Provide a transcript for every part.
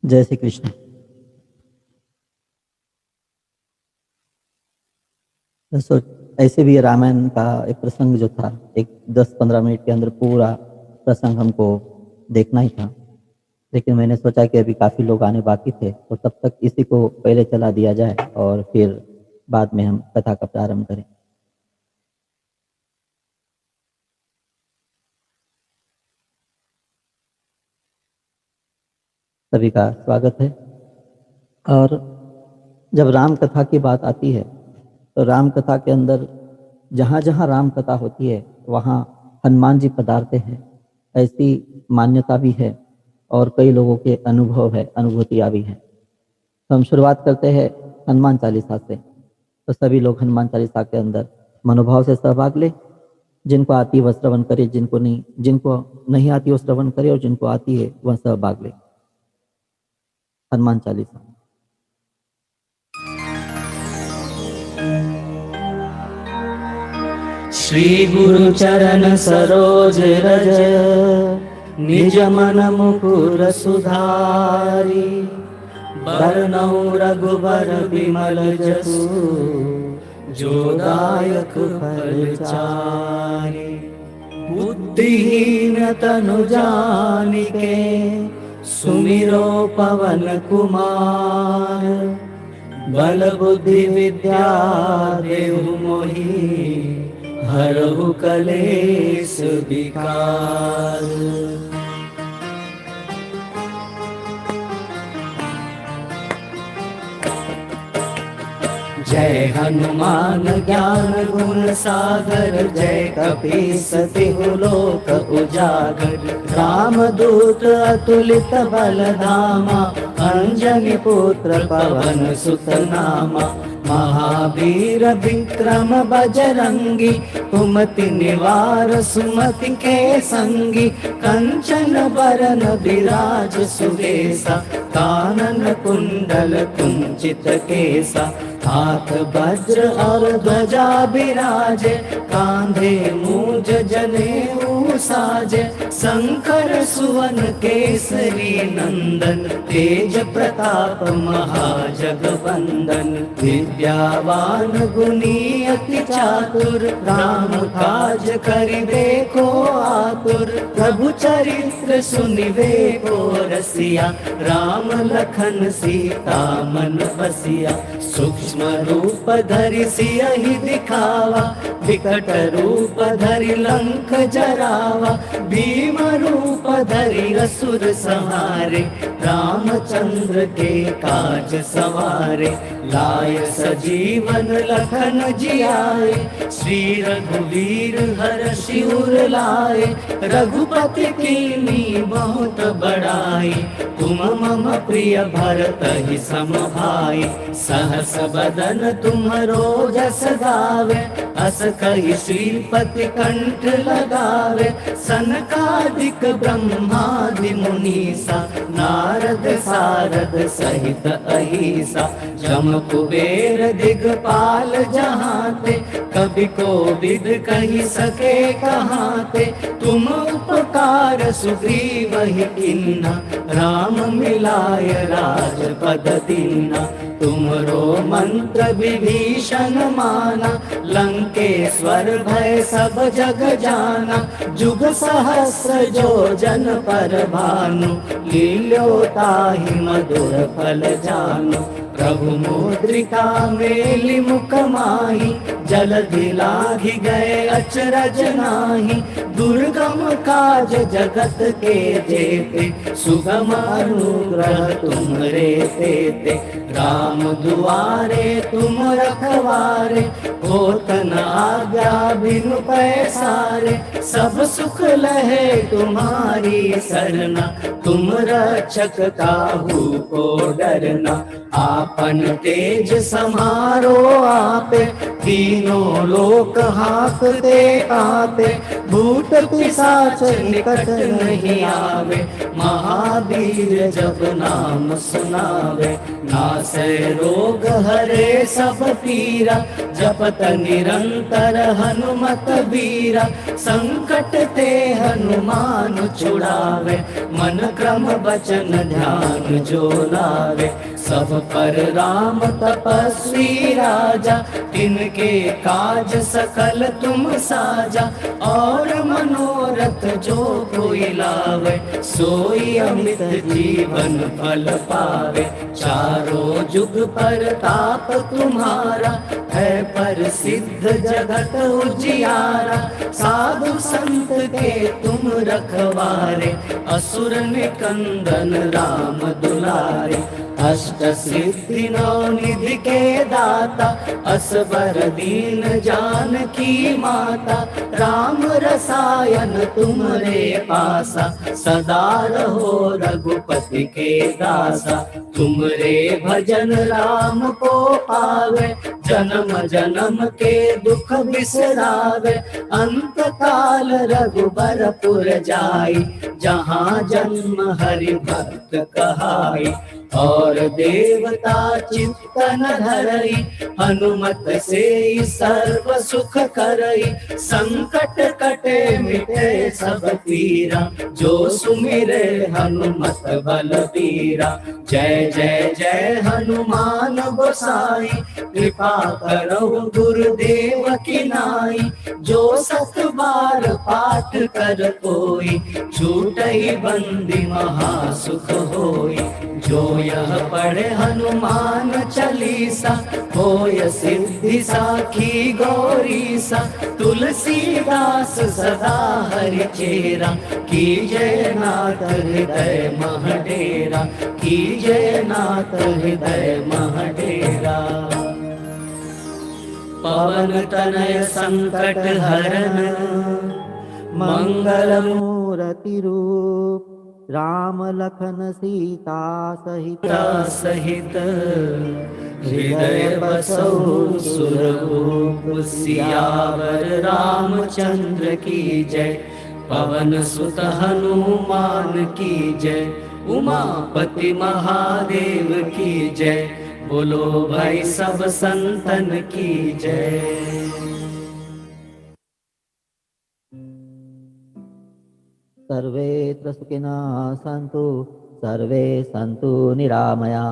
जय श्री कृष्ण। सो ऐसे भी रामायण का एक प्रसंग जो था, एक 10-15 मिनट के अंदर पूरा प्रसंग हमको देखना ही था, लेकिन मैंने सोचा कि अभी काफ़ी लोग आने बाकी थे, तो तब तक इसी को पहले चला दिया जाए और फिर बाद में हम कथा का प्रारंभ करें। सभी का स्वागत है। और जब राम कथा की बात आती है, तो राम कथा के अंदर जहाँ जहाँ राम कथा होती है वहाँ हनुमान जी पधारते हैं, ऐसी मान्यता भी है और कई लोगों के अनुभव है, अनुभूतियाँ भी हैं। तो हम शुरुआत करते हैं हनुमान चालीसा से। तो सभी लोग हनुमान चालीसा के अंदर मनोभाव से सहभाग ले। जिनको आती है वह श्रवण करे, जिनको नहीं आती वो श्रवण करे, और जिनको आती है वह सहभाग ले। हनुमान चालीसा। श्री गुरु चरण सरोज रज निज मन मुकुर सुधारी, बरनउँ रघुबर बिमल जसु जो दायक फल चारि। बुद्धिहीन तनु जानिके सुमिरो पवन कुमार, बल बुद्धि विद्या देहु मोहि हरहु कलेश विकार। जय हनुमान ज्ञान गुण सागर, जय कपीस तिहु लोक उजागर। रामदूत अतुलित बल धामा, अंजनी पुत्र पवन सुत नामा। महावीर विक्रम बजरंगी, कुमति निवार सुमति के संगी। कंचन बरन विराज सुबेसा, कानन कुंडल कुंचित केसा। हाथ वज्र और ध्वजा बिराजे, कांधे मूज जनेऊ साजे। शंकर सुवन केसरी नंदन, तेज प्रताप महाजगवंदन। विद्यावान गुणी अति चातुर, राम काज करिबे को आतुर। प्रभु चरित्र सुनिबे को रसिया, राम लखन सीता मन बसिया। सूक्ष्म रूप धरि सियहि दिखावा, विकट रूप धरि लंक जरावा। भीम रूप धरि असुर संहारे, रामचंद्र के काज सवारे। लाय सजीवन लखन जियाए, श्री रघुवीर हर्षि उर लाए। रघुपति कीन्ही बहुत बड़ाई, तुम मम प्रिय भरतहि सम भाई। सहस बदन तुम्हरो जस गावे, अस कहि श्रीपति कंठ लगावे। सनकादिक ब्रह्मादि मुनीसा, नारद सारद सहित अहिसा। जम कुबेर दिगपाल जहाते, कवि कोविद कहि सके कहाते। तुम उपकार सुग्रीवहि कीन्हा, राम मिलाय राजपद दीन्हा। तुमरो मंत्र विभीषण माना, लंकेश्वर भय सब जग जाना। जुग सहस्र जो जन पर भानु, लील्यो ताहि मधुर फल जानु। प्रभु मुद्रिका मेलि मुख माहि, जलधि लाघि गए अचरज नाही। दुर्गम काज जगत के जेते, सुगम अनुग्रह तुम्हरे तेते। राम दुआरे तुम रखवारे, होत न आज्ञा बिनु पैसारे। सब सुख लहे तुम्हारी सरना, तुम रक्षक काहू को डरना। आपन तेज समारो आपे, तीनों लोक हाँकते कांपे। भूत पिशाच निकट नहीं आवे, महावीर जब नाम सुनावे। नासै रोग हरे सब पीरा, जपत निरंतर हनुमत बीरा। संकट ते हनुमान छुड़ावे, मन क्रम वचन ध्यान जो लावे। सब पर राम तपस्वी राजा, तिनके काज सकल तुम साजा। और मनोरथ जो कोई लावे, सोई अमित जीवन फल पावे। चारों जुग पर ताप तुम्हारा, है प्रसिद्ध जगत उजियारा। साधु संत के तुम रखवारे, असुर निकंदन राम दुलारे। अष्ट सिद्धि नौ निधि के दाता, असबर दीन जानकी माता। राम रसायन तुम्हारे पासा, सदा रहो रघुपति के दासा। तुमरे भजन राम को पावे, जन्म जन्म के दुख बिसरावे। अंत काल रघुबरपुर जाई, जहाँ जन्म हरि भक्त कहाई। और देवता चित्तन धरई, हनुमत से सर्व सुख करई। संकट कटे मिटे सब पीरा, जो सुमिरे हनुमत बलबीरा। जय जय जय हनुमान गोसाई, कृपा करहु गुरुदेव की नाई। जो सत बार पाठ कर कोई, छूटई बंदी महासुख होई। जो यह पढ़े हनुमान चालीसा, होय सिद्धि साखी गौरीसा। तुलसीदास सदा हरि चेरा, कीजय नाथ हृदय मह डेरा। कीजय नाथ हृदय मह डेरा। पवन तनय संकट हरन, मंगल मूर्ति रूप। राम लखन सीता सहित, सहित हृदय बसौ सुरभूप। सियावर रामचंद्र की जय, पवन सुत हनुमान की जय। उमापति महादेव की जय, बोलो भाई सब संतन की जय। सर्वे सुखिनः सन्तु, सर्वे सन्तु निरामया।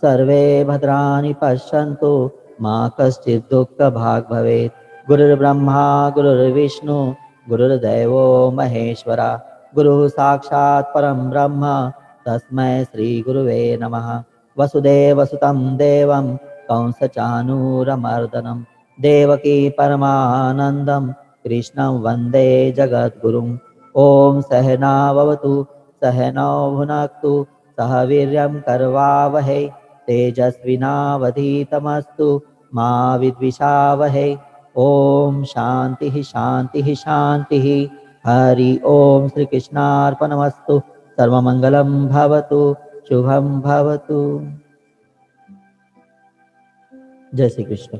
सर्वे भद्राणि पश्यन्तु, मा कश्चित् दुःखभाग् भवेत्। गुरुर्ब्रह्मा गुरुर्विष्णु, गुरुर्देवो महेश्वरा। गुरुः साक्षात् परं ब्रह्म, तस्मै श्रीगुरुवे नमः। वसुदेवसुतं देवं, कंसचाणूरमर्दनं। देवकी परमानन्दं, कृष्णं वन्दे जगद्गुरुम्। ॐ सहनाववतु, सहनौ भुनक्तु, सह वीर्यं करवावहै। तेजस्विनावधीतमस्तु, मा विद्विषावहै। ॐ शान्तिः शान्तिः शान्तिः। हरि ओम श्री कृष्णार्पणमस्तु। सर्वमंगलं भवतु, शुभं भवतु। जय श्री कृष्ण।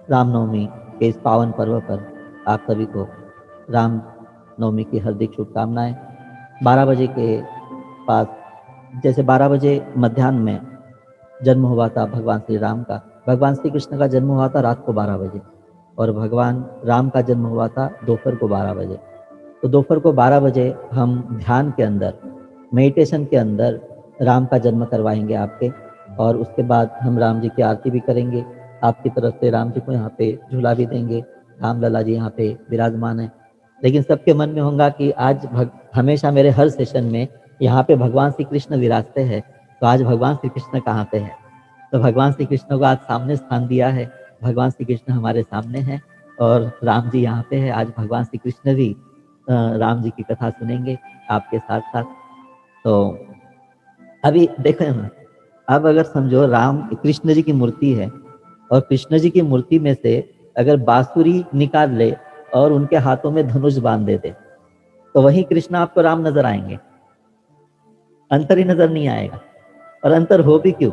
रामनवमी के इस पावन पर्व पर आप सभी को राम नवमी की हार्दिक शुभकामनाएं। 12 बजे के पास, जैसे 12 बजे मध्याह्न में जन्म हुआ था भगवान श्री राम का। भगवान श्री कृष्ण का जन्म हुआ था रात को 12 बजे और भगवान राम का जन्म हुआ था दोपहर को 12 बजे। तो दोपहर को 12 बजे हम ध्यान के अंदर, मेडिटेशन के अंदर राम का जन्म करवाएंगे आपके, और उसके बाद हम राम जी की आरती भी करेंगे। आपकी तरफ से राम जी को यहाँ पे झूला भी देंगे। राम लला जी यहाँ पे विराजमान है। लेकिन सबके मन में होगा कि आज हमेशा मेरे हर सेशन में यहाँ पे भगवान श्री कृष्ण विराजते हैं, तो आज भगवान श्री कृष्ण कहाँ पे है? तो भगवान श्री कृष्ण को आज सामने स्थान दिया है। भगवान श्री कृष्ण हमारे सामने हैं और राम जी यहाँ पे है। आज भगवान श्री कृष्ण भी राम जी की कथा सुनेंगे आपके साथ साथ। तो अभी देखो ना, अब अगर समझो राम कृष्ण जी की मूर्ति है और कृष्ण जी की मूर्ति में से अगर बांसुरी निकाल ले और उनके हाथों में धनुष बांध दे दे, तो वही कृष्ण आपको राम नजर आएंगे, अंतर ही नजर नहीं आएगा। और अंतर हो भी क्यों?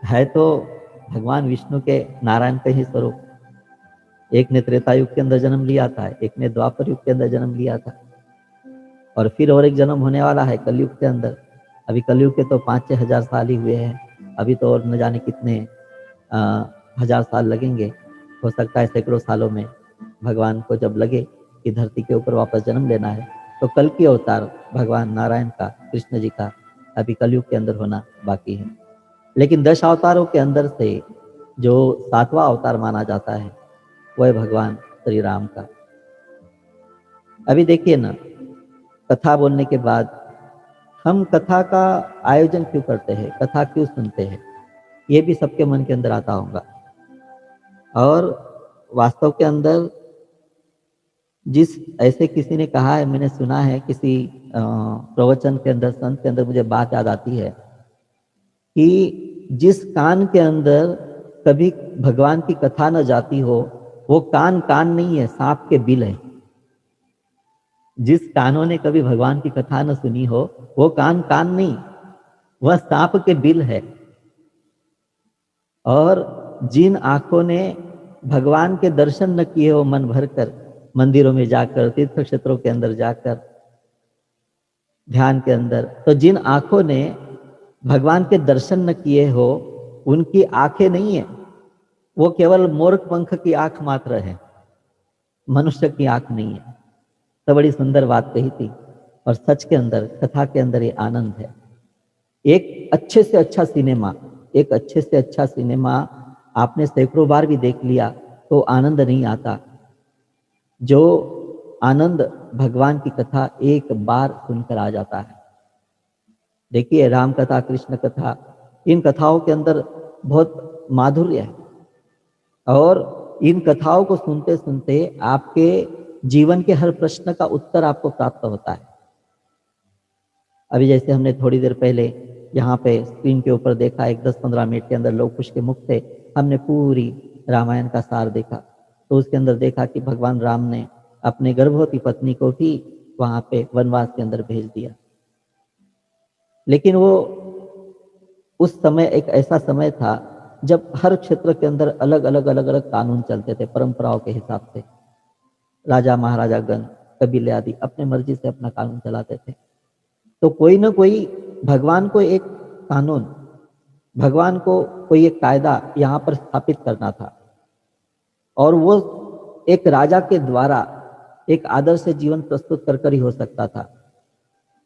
है तो भगवान विष्णु के, नारायण के ही स्वरूप। एक ने त्रेता युग के अंदर जन्म लिया था, एक ने द्वापर युग के अंदर जन्म लिया था। और फिर और एक जन्म होने वाला है कलयुग के अंदर। अभी कलयुग के तो 5-6 हजार साल ही हुए हैं, अभी तो और न जाने कितने हजार साल लगेंगे। हो सकता है सैकड़ों सालों में भगवान को जब लगे कि धरती के ऊपर वापस जन्म लेना है, तो कल की अवतार भगवान नारायण का, कृष्ण जी का अभी कलयुग के अंदर होना बाकी है। लेकिन 10 अवतारों के अंदर से जो 7वां अवतार माना जाता है वह भगवान श्री राम का। अभी देखिए ना, कथा बोलने के बाद हम कथा का आयोजन क्यों करते हैं, कथा क्यों सुनते हैं, ये भी सबके मन के अंदर आता होगा। और वास्तव के अंदर जिस ऐसे किसी ने कहा है, मैंने सुना है किसी प्रवचन के अंदर, संत के अंदर, मुझे बात याद आती है कि जिस कान के अंदर कभी भगवान की कथा न जाती हो, वो कान कान नहीं है, सांप के बिल है। जिस कानों ने कभी भगवान की कथा न सुनी हो, वो कान कान नहीं, वह सांप के बिल है। और जिन आंखों ने भगवान के दर्शन न किए हो मन भर कर, मंदिरों में जाकर, तीर्थ क्षेत्रों के अंदर जाकर, ध्यान के अंदर, तो जिन आंखों ने भगवान के दर्शन न किए हो, उनकी आंखें नहीं है, वो केवल मोर पंख की आंख मात्र है, मनुष्य की आंख नहीं है। तो बड़ी सुंदर बात कही थी। और सच के अंदर, कथा के अंदर ये आनंद है। एक अच्छे से अच्छा सिनेमा, एक अच्छे से अच्छा सिनेमा आपने सैकड़ों बार भी देख लिया तो आनंद नहीं आता, जो आनंद भगवान की कथा एक बार सुनकर आ जाता है। देखिए, राम कथा, कृष्ण कथा, इन कथाओं के अंदर बहुत माधुर्य है। और इन कथाओं को सुनते सुनते आपके जीवन के हर प्रश्न का उत्तर आपको प्राप्त होता है। अभी जैसे हमने थोड़ी देर पहले यहाँ पे स्क्रीन के ऊपर देखा, एक 10-15 मिनट के अंदर लोग खुश के मुख थे, हमने पूरी रामायण का सार देखा। तो उसके अंदर देखा कि भगवान राम ने अपने गर्भवती पत्नी को भी वहाँ पे वनवास के अंदर भेज दिया। लेकिन वो उस समय एक ऐसा समय था जब हर क्षेत्र के अंदर अलग अलग अलग अलग कानून चलते थे, परंपराओं के हिसाब से। राजा महाराजा गण, कबीले आदि अपने मर्जी से अपना कानून चलाते थे। तो कोई ना कोई भगवान को एक कानून, भगवान को कोई एक कायदा यहाँ पर स्थापित करना था, और वो एक राजा के द्वारा एक आदर्श जीवन प्रस्तुत कर ही हो सकता था।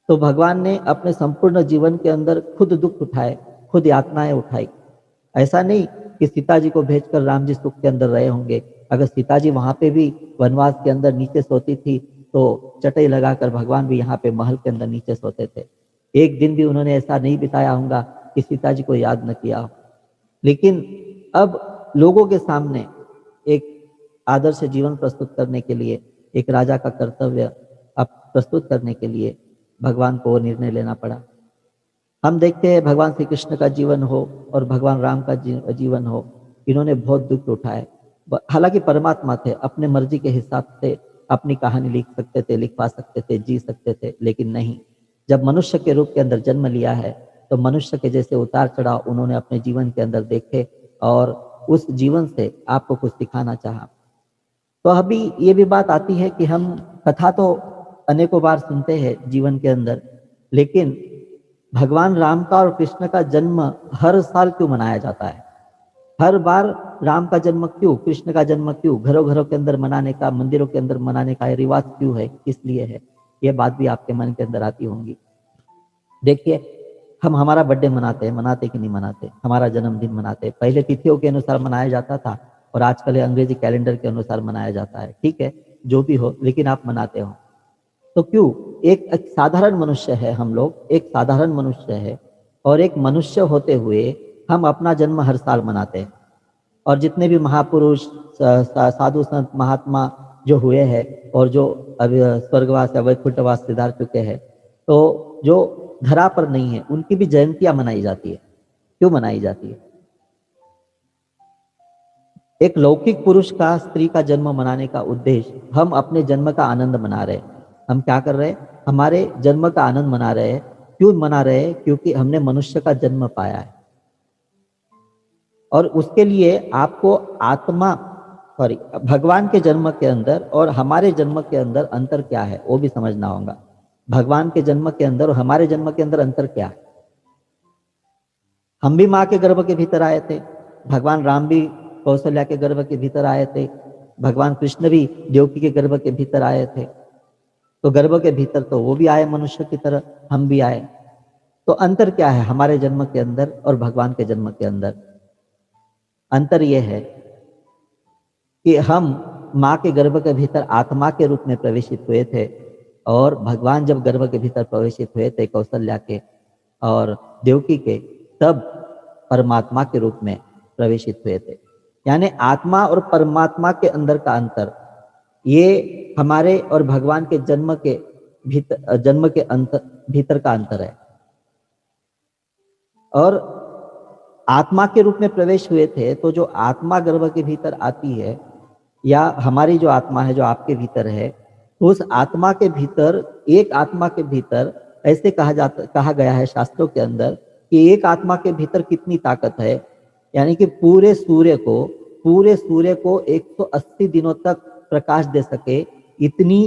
तो भगवान ने अपने संपूर्ण जीवन के अंदर खुद दुख उठाए, खुद यातनाएं उठाई। ऐसा नहीं कि सीता जी को भेजकर राम जी सुख के अंदर रहे होंगे। अगर सीता जी वहां पे भी वनवास के अंदर नीचे सोती थी, तो चटाई लगाकर भगवान भी यहाँ पे महल के अंदर नीचे सोते थे। एक दिन भी उन्होंने ऐसा नहीं बिताया होगा कि सीता जी को याद न किया हो। लेकिन अब लोगों के सामने एक आदर्श जीवन प्रस्तुत करने के लिए, एक राजा का कर्तव्य अब प्रस्तुत करने के लिए भगवान को वो निर्णय लेना पड़ा। हम देखते हैं भगवान श्री कृष्ण का जीवन हो और भगवान राम का जीवन हो, इन्होंने बहुत दुख उठाए। हालांकि परमात्मा थे, अपने मर्जी के हिसाब से अपनी कहानी लिख सकते थे, लिखवा सकते थे, जी सकते थे, लेकिन नहीं। जब मनुष्य के रूप के अंदर जन्म लिया है, तो मनुष्य के जैसे उतार चढ़ाव उन्होंने अपने जीवन के अंदर देखे और उस जीवन से आपको कुछ सिखाना चाहा। तो अभी ये भी बात आती है कि हम कथा तो अनेकों बार सुनते हैं जीवन के अंदर, लेकिन भगवान राम का और कृष्ण का जन्म हर साल क्यों मनाया जाता है? हर बार राम का जन्म क्यों, कृष्ण का जन्म क्यों, घरों घरों के अंदर मनाने का, मंदिरों के अंदर मनाने का रिवाज क्यों है, किस लिए है? ये बात भी आपके मन के अंदर आती होंगी। देखिए, हम हमारा बर्थडे मनाते हैं, मनाते कि नहीं मनाते? हमारा जन्मदिन मनाते हैं। पहले तिथियों के अनुसार मनाया जाता था और आजकल अंग्रेजी कैलेंडर के अनुसार मनाया जाता है। ठीक है, जो भी हो, लेकिन आप मनाते हो। तो क्यों? एक साधारण मनुष्य है हम लोग, एक साधारण मनुष्य है, और एक मनुष्य होते हुए हम अपना जन्म हर साल मनाते हैं। और जितने भी महापुरुष, साधु संत, महात्मा जो हुए हैं और जो अभी स्वर्गवास या वैकुंठवास सिधार चुके हैं, तो जो धरा पर नहीं है, उनकी भी जयंतियां मनाई जाती है। क्यों मनाई जाती है? एक लौकिक पुरुष का स्त्री का जन्म मनाने का उद्देश्य, हम अपने जन्म का आनंद मना रहे हैं। हम क्या कर रहे हैं? हमारे जन्म का आनंद मना रहे हैं। क्यों मना रहे हैं? क्योंकि हमने मनुष्य का जन्म पाया है। और उसके लिए आपको आत्मा, सॉरी, भगवान के जन्म के अंदर और हमारे जन्म के अंदर अंतर क्या है, वो भी समझना होगा। भगवान के जन्म के अंदर और हमारे जन्म के अंदर अंतर क्या है? हम भी माँ के गर्भ के भीतर आए थे, भगवान राम भी कौशल्या के गर्भ के भीतर आए थे, भगवान कृष्ण भी देवकी के गर्भ के भीतर आए थे। तो गर्भ के भीतर तो वो भी आए मनुष्य की तरह, हम भी आए। तो अंतर क्या है हमारे जन्म के अंदर और भगवान के जन्म के अंदर? अंतर यह है कि हम माँ के गर्भ के भीतर आत्मा के रूप में प्रवेशित हुए थे और भगवान जब गर्भ के भीतर प्रवेशित हुए थे कौशल्या के और देवकी के, तब परमात्मा के रूप में प्रवेशित हुए थे। यानी आत्मा और परमात्मा के अंदर का अंतर, ये हमारे और भगवान के जन्म के भीतर का अंतर है। और आत्मा के रूप में प्रवेश हुए थे तो जो आत्मा गर्भ के भीतर आती है, या हमारी जो आत्मा है जो आपके भीतर है, तो उस आत्मा के भीतर, एक आत्मा के भीतर ऐसे कहा गया है शास्त्रों के अंदर कि एक आत्मा के भीतर कितनी ताकत है, यानी कि पूरे सूर्य को 180 दिनों तक प्रकाश दे सके, इतनी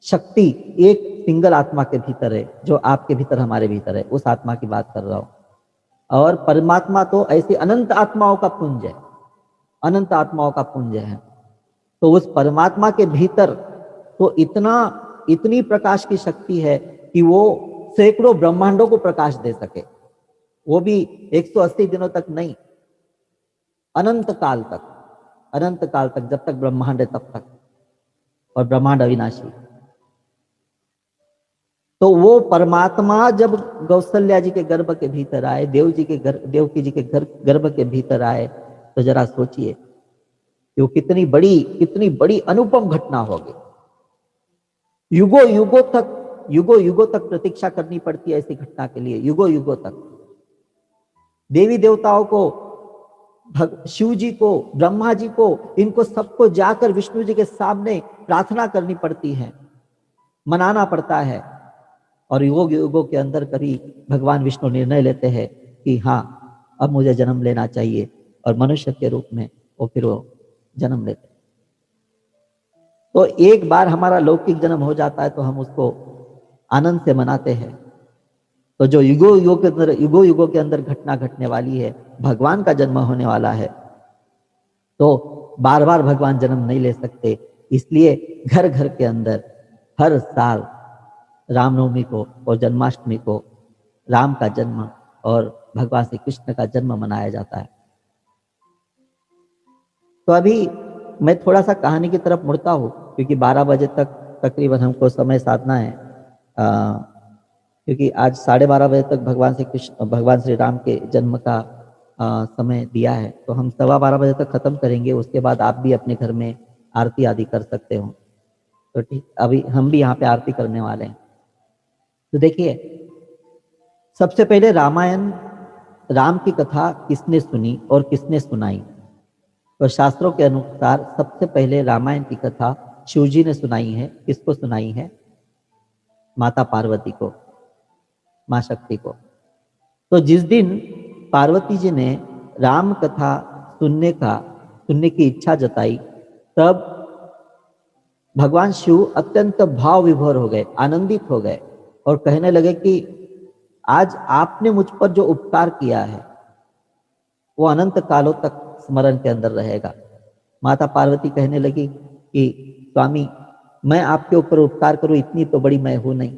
शक्ति एक सिंगल आत्मा के भीतर है, जो आपके भीतर हमारे भीतर है। उस आत्मा की बात कर रहा हूं। और परमात्मा तो ऐसी अनंत आत्माओं का पुंज है, अनंत आत्माओं का पुंज है। तो उस परमात्मा के भीतर तो इतनी प्रकाश की शक्ति है कि वो सैकड़ों ब्रह्मांडों को प्रकाश दे सके, वो भी 180 दिनों तक नहीं, अनंत काल तक, जब तक ब्रह्मांड है तब तक, और ब्रह्मांड अविनाशी। तो वो परमात्मा जब कौशल्या जी के गर्भ के भीतर आए, देवकी जी के गर्भ के भीतर आए, तो जरा सोचिए कि वो कितनी बड़ी अनुपम घटना होगी। युगों तक प्रतीक्षा करनी पड़ती है ऐसी घटना के लिए, युगों तक। देवी देवताओं को, शिव जी को, ब्रह्मा जी को, इनको सबको जाकर विष्णु जी के सामने प्रार्थना करनी पड़ती है, मनाना पड़ता है। और युगों के अंदर कभी भगवान विष्णु निर्णय लेते हैं कि हाँ, अब मुझे जन्म लेना चाहिए, और मनुष्य के रूप में वो जन्म लेते हैं। तो एक बार हमारा लौकिक जन्म हो जाता है तो हम उसको आनंद से मनाते हैं। तो जो युगों के अंदर घटना घटने वाली है, भगवान का जन्म होने वाला है, तो बार बार भगवान जन्म नहीं ले सकते। इसलिए घर घर के अंदर हर साल रामनवमी को और जन्माष्टमी को राम का जन्म और भगवान श्री कृष्ण का जन्म मनाया जाता है। तो अभी मैं थोड़ा सा कहानी की तरफ मुड़ता हूँ, क्योंकि 12 बजे तक तकरीबन हमको समय साधना है, क्योंकि आज 12:30 बजे तक भगवान श्री राम के जन्म का समय दिया है। तो हम 12:15 बजे तक खत्म करेंगे, उसके बाद आप भी अपने घर में आरती आदि कर सकते हो। तो ठीक, अभी हम भी यहाँ पे आरती करने वाले हैं। तो देखिए, सबसे पहले रामायण, राम की कथा किसने सुनी और किसने सुनाई? तो शास्त्रों के अनुसार सबसे पहले रामायण की कथा शिव जी ने सुनाई है। किसको सुनाई है? माता पार्वती को, माँ शक्ति को। तो जिस दिन पार्वती जी ने राम कथा सुनने की इच्छा जताई, तब भगवान शिव अत्यंत भाव विभोर हो गए, आनंदित हो गए, और कहने लगे कि आज आपने मुझ पर जो उपकार किया है वो अनंत कालों तक स्मरण के अंदर रहेगा। माता पार्वती कहने लगी कि स्वामी, मैं आपके ऊपर उपकार करूं इतनी तो बड़ी मैं हूं नहीं।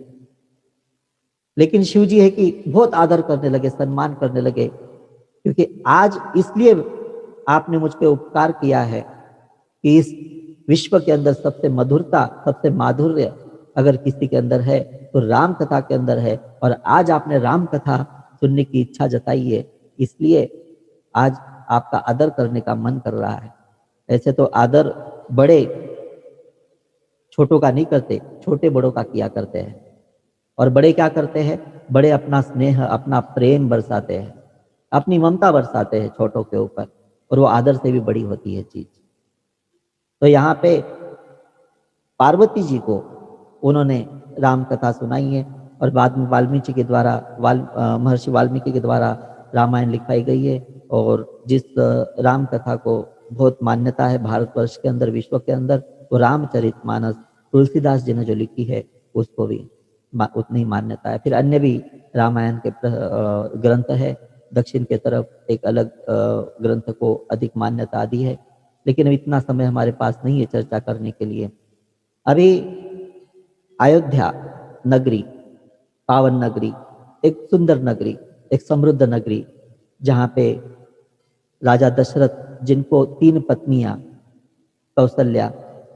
लेकिन शिव जी है कि बहुत आदर करने लगे, सम्मान करने लगे, क्योंकि आज इसलिए आपने मुझ पे उपकार किया है कि इस विश्व के अंदर सबसे मधुरता, सबसे माधुर्य अगर किसी के अंदर है तो राम कथा के अंदर है, और आज आपने राम कथा सुनने की इच्छा जताई है, इसलिए आज आपका आदर करने का मन कर रहा है। ऐसे तो आदर बड़े छोटों का नहीं करते, छोटे बड़ों का किया करते हैं। और बड़े क्या करते हैं? बड़े अपना स्नेह, अपना प्रेम बरसाते हैं, अपनी ममता बरसाते हैं छोटों के ऊपर, और वो आदर से भी बड़ी होती है चीज। तो यहाँ पे पार्वती जी को उन्होंने राम कथा सुनाई है, और बाद में वाल्मीकि के द्वारा महर्षि वाल्मीकि के द्वारा रामायण लिखाई गई है। और जिस राम कथा को बहुत मान्यता है भारतवर्ष के अंदर, विश्व के अंदर, वो रामचरितमानस तुलसीदास जी ने जो लिखी है उसको भी। उतनी ही मान्यता है। फिर अन्य भी रामायण के ग्रंथ है, दक्षिण के तरफ एक अलग ग्रंथ को अधिक मान्यता दी है, लेकिन अब इतना समय हमारे पास नहीं है चर्चा करने के लिए। अभी अयोध्या नगरी, पावन नगरी, एक सुंदर नगरी, एक समृद्ध नगरी, जहाँ पे राजा दशरथ, जिनको 3 पत्नियां, कौशल्या,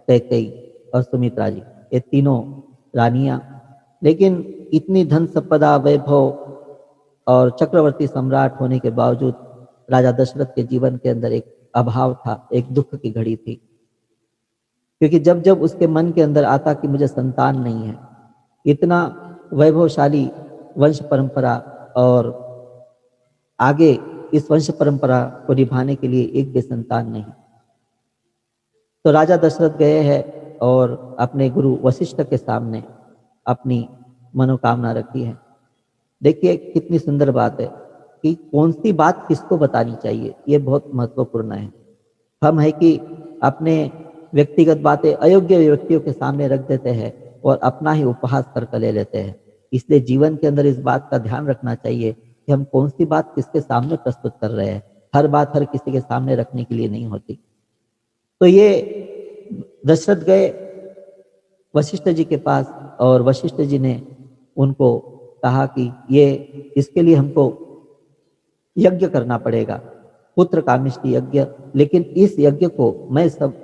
कैकेयी और सुमित्रा जी, ये तीनों रानियां, लेकिन इतनी धन संपदा, वैभव और चक्रवर्ती सम्राट होने के बावजूद राजा दशरथ के जीवन के अंदर एक अभाव था, एक दुख की घड़ी थी। क्योंकि जब जब उसके मन के अंदर आता कि मुझे संतान नहीं है, इतना वैभवशाली वंश परंपरा और आगे इस वंश परंपरा को निभाने के लिए एक भी संतान नहीं, तो राजा दशरथ गए हैं और अपने गुरु वशिष्ठ के सामने अपनी मनोकामना रखी है। देखिए कितनी सुंदर बात है कि कौन सी बात किसको बतानी चाहिए, ये बहुत महत्वपूर्ण है। हम है कि अपने व्यक्तिगत बातें अयोग्य व्यक्तियों के सामने रख देते हैं और अपना ही उपहास करके ले लेते हैं। इसलिए जीवन के अंदर इस बात का ध्यान रखना चाहिए कि हम कौन सी बात किसके सामने प्रस्तुत कर रहे हैं। हर बात हर किसी के सामने रखने के लिए नहीं होती। तो ये दशरथ गए वशिष्ठ जी के पास और वशिष्ठ जी ने उनको कहा कि ये इसके लिए हमको यज्ञ करना पड़ेगा, पुत्र कामिष्टि यज्ञ, लेकिन इस यज्ञ को मैं सब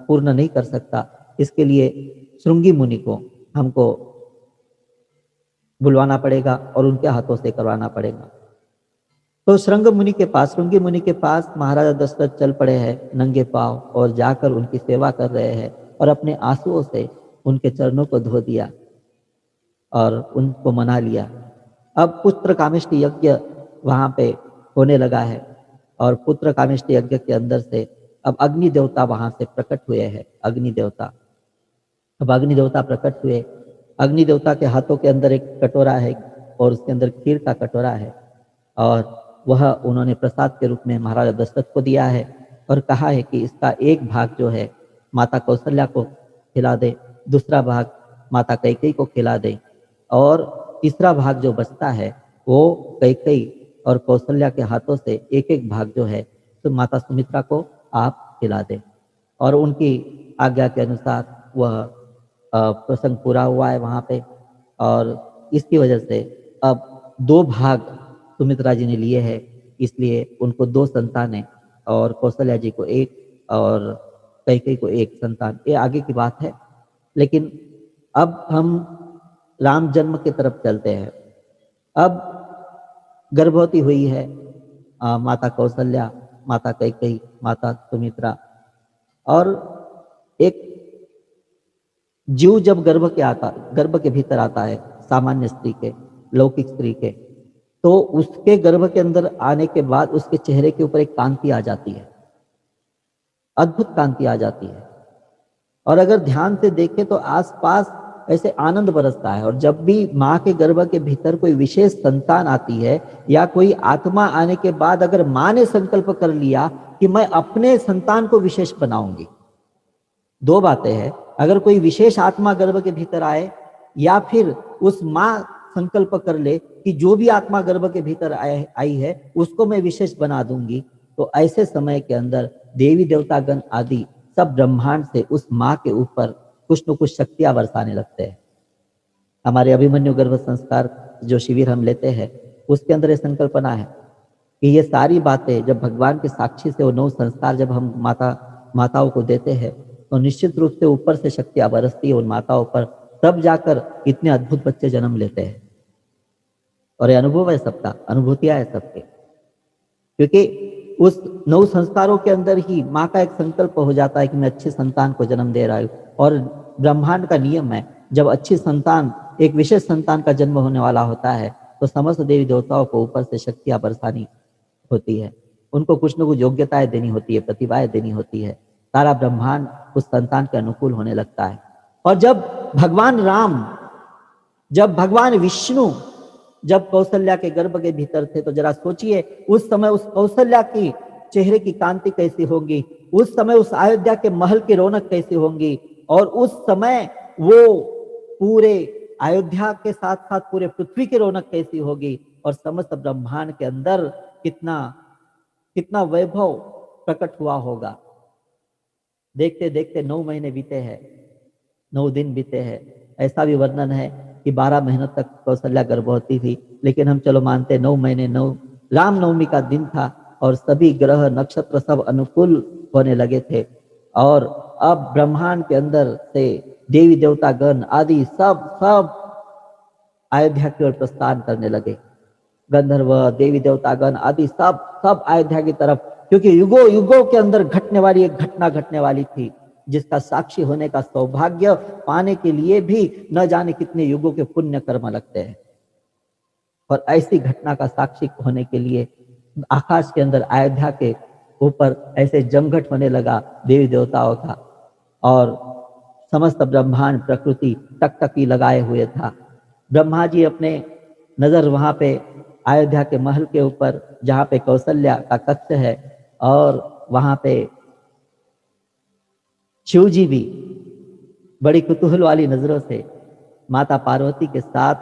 पूर्ण नहीं कर सकता। इसके लिए श्रृंगी मुनि को हमको बुलवाना पड़ेगा और उनके हाथों से करवाना पड़ेगा। तो श्रृंगी मुनि के पास महाराजा दशरथ चल पड़े हैं नंगे पांव और जाकर उनकी सेवा कर रहे हैं और अपने आंसुओं से उनके चरणों को धो दिया और उनको मना लिया। अब पुत्र कामिष्टि यज्ञ वहां पे होने लगा है और पुत्र कामिष्टि यज्ञ के अंदर से अब अग्नि देवता वहां से प्रकट हुए हैं। अग्नि देवता, अब अग्नि देवता प्रकट हुए। अग्नि देवता के हाथों के अंदर एक कटोरा है और उसके अंदर खीर का कटोरा है और वह उन्होंने प्रसाद के रूप में महाराजा दशरथ को दिया है और कहा है कि इसका एक भाग जो है माता कौशल्या को खिला दे, दूसरा भाग माता कैकेयी को खिला दे और तीसरा भाग जो बचता है वो कैकेयी और कौशल्या के हाथों से एक एक भाग जो है तो माता सुमित्रा को आप खिला दें। और उनकी आज्ञा के अनुसार वह प्रसंग पूरा हुआ है वहाँ पे और इसकी वजह से अब 2 भाग सुमित्रा जी ने लिए हैं, इसलिए उनको 2 संतान है और कौशल्या जी को 1 और कैकेयी को 1 संतान। ये आगे की बात है, लेकिन अब हम राम जन्म की तरफ चलते हैं। अब गर्भवती हुई है माता कौशल्या, माता कैकेयी, माता सुमित्रा और एक जीव जब गर्भ के भीतर आता है सामान्य स्त्री के, लौकिक स्त्री के, तो उसके गर्भ के अंदर आने के बाद उसके चेहरे के ऊपर एक कांति आ जाती है, अद्भुत कांति आ जाती है और अगर ध्यान से देखें तो आसपास ऐसे आनंद बरसता है। और जब भी माँ के गर्भ के भीतर कोई विशेष संतान आती है या कोई आत्मा आने के बाद अगर माँ ने संकल्प कर लिया कि मैं अपने संतान को विशेष बनाऊंगी, 2 बातें हैं, अगर कोई विशेष आत्मा गर्भ के भीतर आए या फिर उस माँ संकल्प कर ले कि जो भी आत्मा गर्भ के भीतर आई है उसको मैं विशेष बना दूंगी, तो ऐसे समय के अंदर देवी देवतागण आदि सब ब्रह्मांड से उस माँ के ऊपर कुछ न कुछ शक्तियां बरसाने लगते हैं। हमारे अभिमन्यु गर्भ संस्कार जो शिविर हम लेते हैं उसके अंदर ये संकल्पना है कि ये सारी बातें जब भगवान के साक्षी से वो 9 संस्कार जब हम माताओं को देते हैं तो निश्चित रूप से ऊपर से शक्तियां बरसती है उन माताओं पर, तब जाकर इतने अद्भुत बच्चे जन्म लेते हैं। और ये अनुभव है सबका, अनुभूतियां है सबके, क्योंकि उस 9 संस्कारों के अंदर ही माँ का एक संकल्प हो जाता है कि मैं अच्छे संतान को जन्म दे रहा हूँ। और ब्रह्मांड का नियम है, जब अच्छी संतान, एक विशेष संतान का जन्म होने वाला होता है तो समस्त देवी देवताओं को ऊपर से शक्तियां बरसानी होती है, उनको कुछ न कुछ योग्यताएं देनी होती है, प्रतिभाएं देनी होती है, सारा ब्रह्मांड उस संतान के अनुकूल होने लगता है। और जब भगवान राम, जब भगवान विष्णु जब कौशल्या के गर्भ के भीतर थे तो जरा सोचिए उस समय उस कौशल्या की चेहरे की कांति कैसी होगी, उस समय उस अयोध्या के महल की रौनक कैसी होंगी और उस समय वो पूरे अयोध्या के साथ साथ पूरे पृथ्वी की रौनक कैसी होगी और समस्त ब्रह्मांड के अंदर कितना कितना वैभव प्रकट हुआ होगा। देखते देखते 9 महीने बीते हैं, 9 दिन बीते हैं। ऐसा भी वर्णन है कि 12 महीनों तक कौशल्या गर्भवती थी, लेकिन हम चलो मानते 9 महीने 9 रामनवमी का दिन था और सभी ग्रह नक्षत्र सब अनुकूल होने लगे थे और अब ब्रह्मांड के अंदर से देवी देवता गण आदि सब सब अयोध्या की ओर प्रस्थान करने लगे। गंधर्व देवी देवतागण आदि सब सब अयोध्या की तरफ, क्योंकि युगों युगों के अंदर घटने वाली एक घटना घटने वाली थी जिसका साक्षी होने का सौभाग्य पाने के लिए भी न जाने कितने युगों के पुण्य कर्म लगते हैं। और ऐसी घटना का साक्षी होने के लिए आकाश के अंदर अयोध्या के ऊपर ऐसे जमघट होने लगा देवी देवताओं का और समस्त ब्रह्मांड प्रकृति टकटकी लगाए हुए था। ब्रह्मा जी अपने नजर वहां पे अयोध्या के महल के ऊपर जहाँ पे कौशल्या का कक्ष है और वहां पे शिव जी भी बड़ी कुतूहल वाली नजरों से माता पार्वती के साथ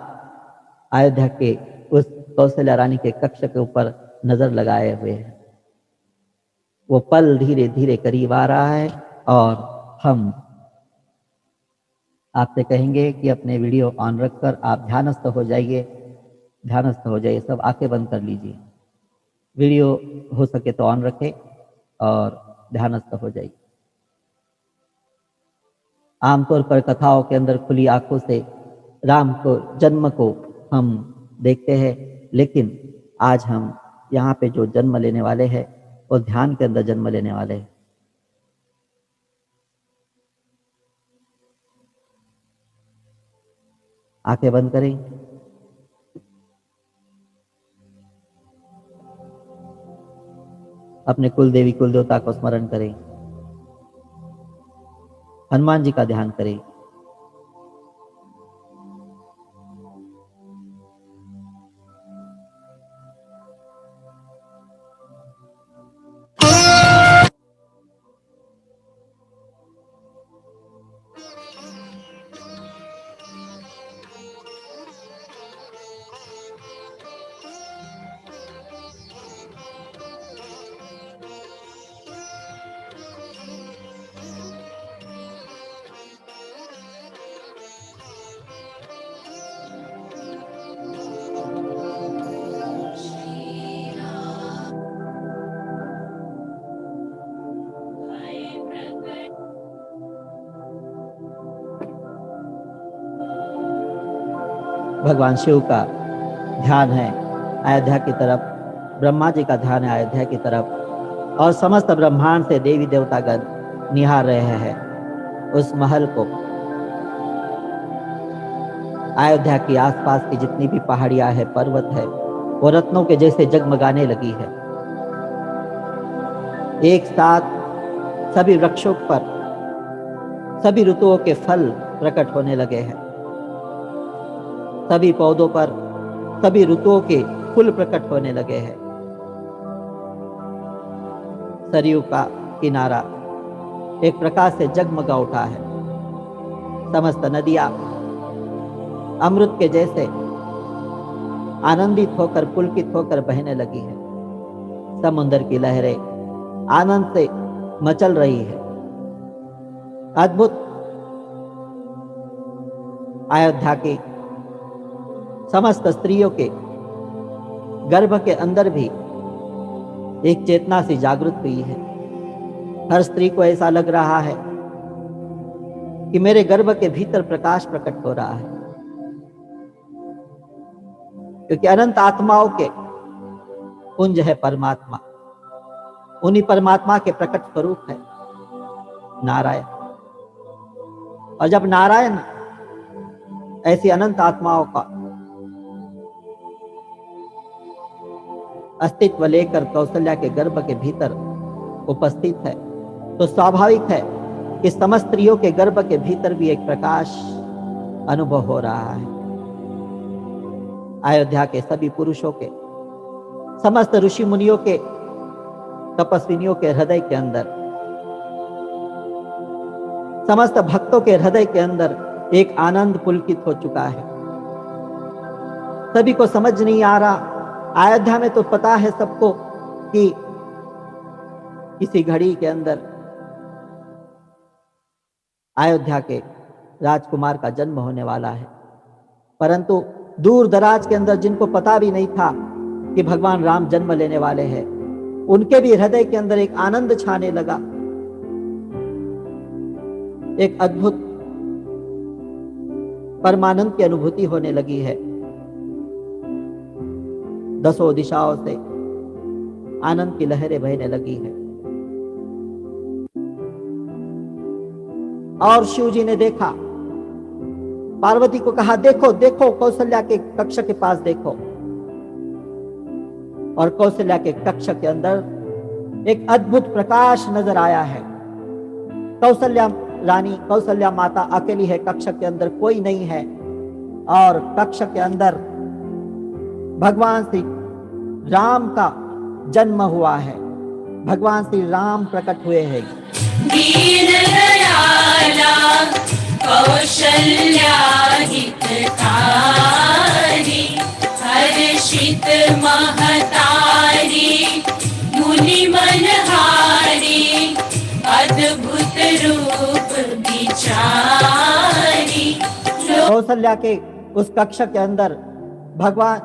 अयोध्या के उस कौशल्या रानी के कक्ष के ऊपर नजर लगाए हुए हैं। वो पल धीरे धीरे करीब आ रहा है और हम आपसे कहेंगे कि अपने वीडियो ऑन रखकर आप ध्यानस्थ हो जाइए, ध्यानस्थ हो जाइए, सब आंखें बंद कर लीजिए। वीडियो हो सके तो ऑन रखें और ध्यानस्थ हो जाइए। आमतौर पर कथाओं के अंदर खुली आंखों से राम को जन्म को हम देखते हैं, लेकिन आज हम यहाँ पे जो जन्म लेने वाले हैं वो ध्यान के अंदर जन्म लेने वाले हैं। आंखें बंद करें। अपने कुल देवी कुल देवता को स्मरण करें। हनुमान जी का ध्यान करें। भगवान शिव का ध्यान है अयोध्या की तरफ, ब्रह्मा जी का ध्यान है अयोध्या की तरफ और समस्त ब्रह्मांड से देवी देवतागण निहार रहे हैं उस महल को। अयोध्या के आसपास की जितनी भी पहाड़ियां है, पर्वत है, वो रत्नों के जैसे जगमगाने लगी है। एक साथ सभी वृक्षों पर सभी ऋतुओं के फल प्रकट होने लगे हैं। सभी पौधों पर सभी ऋतुओं के फूल प्रकट होने लगे हैं। सरयू का किनारा एक प्रकाश से जगमगा उठा है। समस्त नदियां अमृत के जैसे आनंदित होकर पुलकित होकर बहने लगी है। समुद्र की लहरें आनंद से मचल रही है। अद्भुत अयोध्या की समस्त स्त्रियों के गर्भ के अंदर भी एक चेतना सी जागृत हुई है। हर स्त्री को ऐसा लग रहा है कि मेरे गर्भ के भीतर प्रकाश प्रकट हो रहा है, क्योंकि अनंत आत्माओं के पुंज है परमात्मा। उन्हीं परमात्मा के प्रकट स्वरूप है नारायण। और जब नारायण ऐसी अनंत आत्माओं का अस्तित्व लेकर कौशल्या के गर्भ के भीतर उपस्थित है, तो स्वाभाविक है कि समस्त स्त्रियों के गर्भ के भीतर भी एक प्रकाश अनुभव हो रहा है। अयोध्या के सभी पुरुषों के, समस्त ऋषि मुनियों के, तपस्विनियों के हृदय के अंदर, समस्त भक्तों के हृदय के अंदर एक आनंद पुलकित हो चुका है। सभी को समझ नहीं आ रहा। अयोध्या में तो पता है सबको कि किसी घड़ी के अंदर अयोध्या के राजकुमार का जन्म होने वाला है, परंतु दूर दराज के अंदर जिनको पता भी नहीं था कि भगवान राम जन्म लेने वाले हैं, उनके भी हृदय के अंदर एक आनंद छाने लगा। एक अद्भुत परमानंद की अनुभूति होने लगी है। दसों दिशाओं से आनंद की लहरें बहने लगी है। और शिव जी ने देखा, पार्वती को कहा, देखो देखो कौशल्या के कक्ष के पास देखो। और कौशल्या के कक्ष के अंदर एक अद्भुत प्रकाश नजर आया है। कौशल्या रानी, कौशल्या माता अकेली है, कक्ष के अंदर कोई नहीं है। और कक्ष के अंदर भगवान श्री राम का जन्म हुआ है। भगवान श्री राम प्रकट हुए हैं। दीन दयाला कौशल्या हितकारी, हर्षित महतारी, मुनि मनहारी, अद्भुत रूप विचारी। कौशल्या के उस कक्ष के अंदर भगवान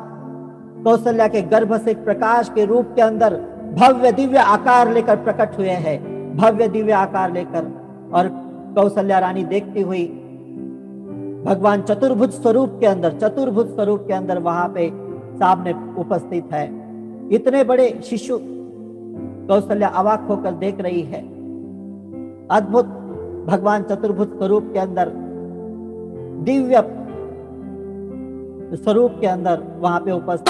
कौशल्या के गर्भ से प्रकाश के रूप के अंदर भव्य दिव्य आकार लेकर प्रकट हुए हैं, भव्य दिव्य आकार लेकर। और कौशल्या रानी देखती हुई भगवान चतुर्भुज स्वरूप के अंदर, चतुर्भुज स्वरूप के अंदर वहां पे सामने उपस्थित है। इतने बड़े शिशु कौशल्या अवाक होकर देख रही है। अद्भुत भगवान चतुर्भुज स्वरूप के अंदर, दिव्य स्वरूप के अंदर वहां पे उपस्थित।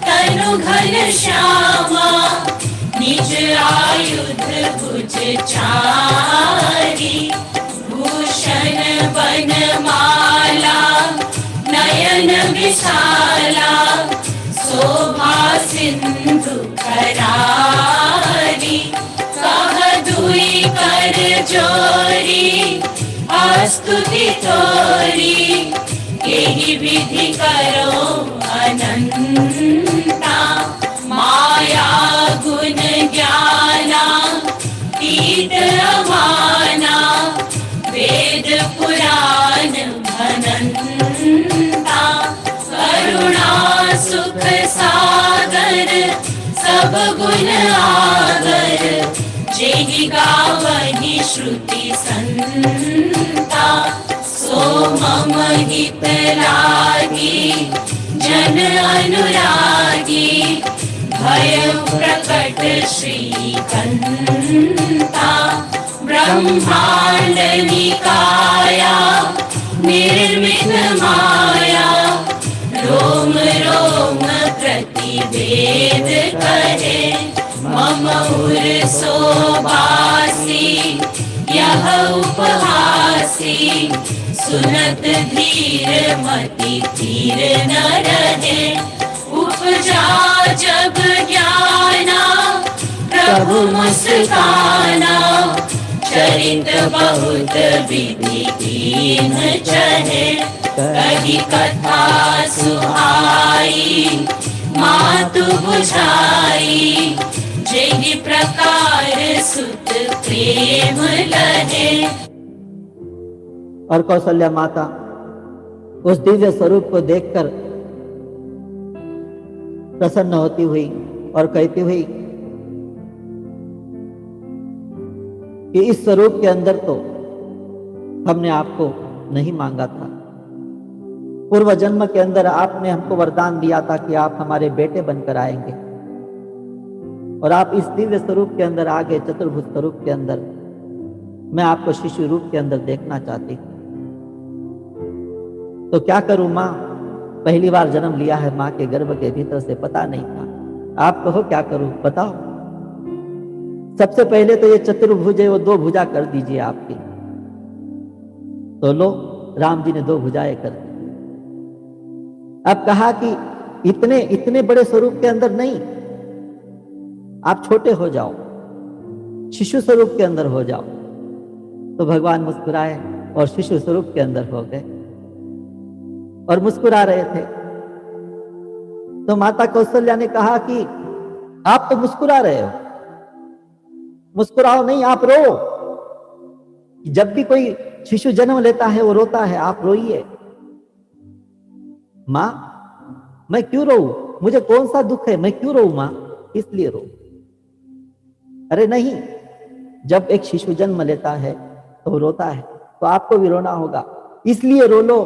तनु घन श्यामा, निज आयुध भुज चारी, भूषण बनमाला, नयन विशाला, शोभा सिंधु करारी, कह दुई कर जोरी, स्तुति तोरी, यही विधि करो अनंता, माया गुण ज्ञाना, तीत अमाना, वेद पुराण भनंता, करुणा सुख सागर, सब गुण आगर, जेहि गावहि श्रुति संता, सो मम हित लागी, जन अनुरागी, भय प्रकट श्रीकंता, ब्रह्मांड निकाया, निर्मित माया, रोम रोम प्रतिवेद करे, मम उर सोबासी, यह उपहासी, सुनत धीर मति धीर न रहे, उपजा जब ज्ञाना, प्रभु मुस्काना, चरित बहुत विधि कीन चहे, कही कथा सुहाई, मातु बुझाई, जेहि प्रकार सुत प्रेम लहे। और कौशल्या माता उस दिव्य स्वरूप को देखकर प्रसन्न होती हुई और कहती हुई कि इस स्वरूप के अंदर तो हमने आपको नहीं मांगा था। पूर्व जन्म के अंदर आपने हमको वरदान दिया था कि आप हमारे बेटे बनकर आएंगे, और आप इस दिव्य स्वरूप के अंदर आ गए, चतुर्भुज स्वरूप के अंदर। मैं आपको शिशु रूप के अंदर देखना चाहती हूँ, तो क्या करूं माँ? पहली बार जन्म लिया है माँ के गर्भ के भीतर से, पता नहीं था। आप कहो क्या करूं, बताओ। सबसे पहले तो ये चतुर्भुज है, वो दो भुजा कर दीजिए आपकी। तो लो, राम जी ने दो भुजाएं कर दी। अब कहा कि इतने बड़े स्वरूप के अंदर नहीं, आप छोटे हो जाओ, शिशु स्वरूप के अंदर हो जाओ। तो भगवान मुस्कुराए और शिशु स्वरूप के अंदर हो गए और मुस्कुरा रहे थे। तो माता कौशल्या ने कहा कि आप तो मुस्कुरा रहे हो, मुस्कुराओ नहीं, आप रो। जब भी कोई शिशु जन्म लेता है वो रोता है, आप रोइए। मां, मैं क्यों रोऊं, मुझे कौन सा दुख है, मैं क्यों रोऊं मां, इसलिए रो। अरे नहीं, जब एक शिशु जन्म लेता है तो वो रोता है, तो आपको भी रोना होगा, इसलिए रो लो।